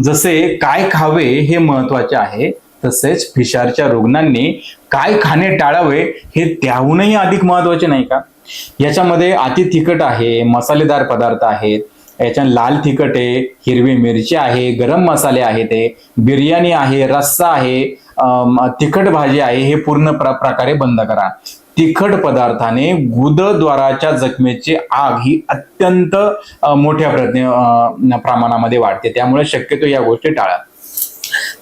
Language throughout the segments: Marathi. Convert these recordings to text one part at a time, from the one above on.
जसे काय खावे हे महत्वाचे आहे, तसेच फिशरच्या रुग्णांनी काय खाणे टाळावे हे त्याहूनही अधिक महत्वाचे नाही का? याच्यामध्ये अति तिखट आहे, मसालेदार पदार्थ आहेत, याच्या लाल तिखट आहे, हिरवी मिरची आहे, गरम मसाले आहेत, बिर्याणी आहे, रस्सा आहे, तिखट भाजी आहे, हे पूर्ण प्रकारे बंद करा. तिखट पदार्थाने गुदद्वाराच्या जखमेची आग ही अत्यंत मोठ्या प्रमाणामध्ये वाढते, त्यामुळे शक्यतो या गोष्टी टाळा.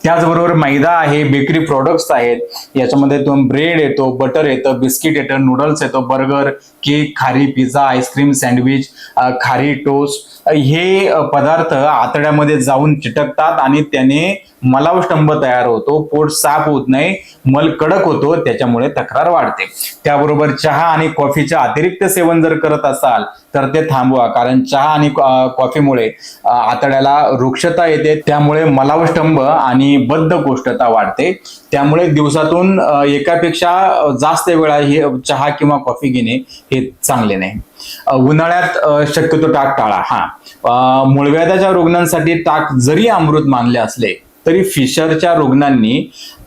त्याचबरोबर मैदा आहे, बेकरी प्रोडक्ट्स आहेत, याच्यामध्ये ब्रेड येतो, बटर येतं, बिस्किट येतं, नूडल्स येतो, बर्गर, केक, खारी पिझ्झा, आईस्क्रीम, सँडविच, खारी टोस्ट, हे पदार्थ आतड्यामध्ये जाऊन चिटकतात आणि त्याने मलावष्टंभ तयार होतो, पोट साफ होत नाही, मल कडक होतो, त्याच्यामुळे तक्रार वाढते. त्याबरोबर चहा आणि कॉफीचे अतिरिक्त सेवन जर करत असाल तर ते थांबवा, कारण चहा आणि कॉफीमुळे आतड्याला रुक्षता येते, त्यामुळे मलावष्टंभ आणि बद्धकोष्ठता वाढते. त्यामुळे दिवसातून एकापेक्षा जास्त वेळा हे चहा किंवा कॉफी घेणे हे चांगले नाही. उन्हाळ्यात शक्यतो ताक टाळा. मूळव्याधाच्या रुग्णांसाठी ताक जरी अमृत मानले असले तरी फिशरच्या रुग्णांनी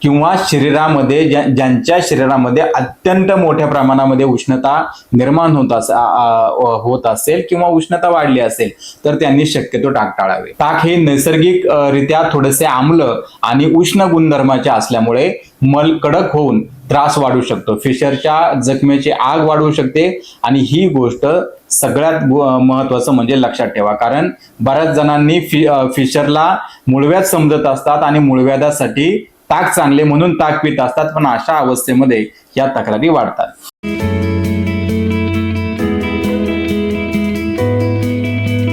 किंवा शरीरामध्ये ज्यांच्या शरीरामध्ये अत्यंत मोठ्या प्रमाणामध्ये उष्णता निर्माण होत असेल किंवा उष्णता वाढली असेल तर त्यांनी शक्यतो ताक टाळावे. ताक हे नैसर्गिक रित्या थोडेसे आम्ल आणि उष्ण गुणधर्माचे असल्यामुळे मल कडक होऊन त्रास वाढू शकतो, फिशरच्या जखमेची आग वाढवू शकते. आणि ही गोष्ट सगळ्यात महत्वाचं म्हणजे लक्षात ठेवा, कारण बऱ्याच जणांनी फिशरला मूळव्याध समजत असतात आणि मूळव्याधासाठी ताक चांगले म्हणून ताक पित असतात, पण अशा अवस्थेमध्ये या तक्रारी वाढतात.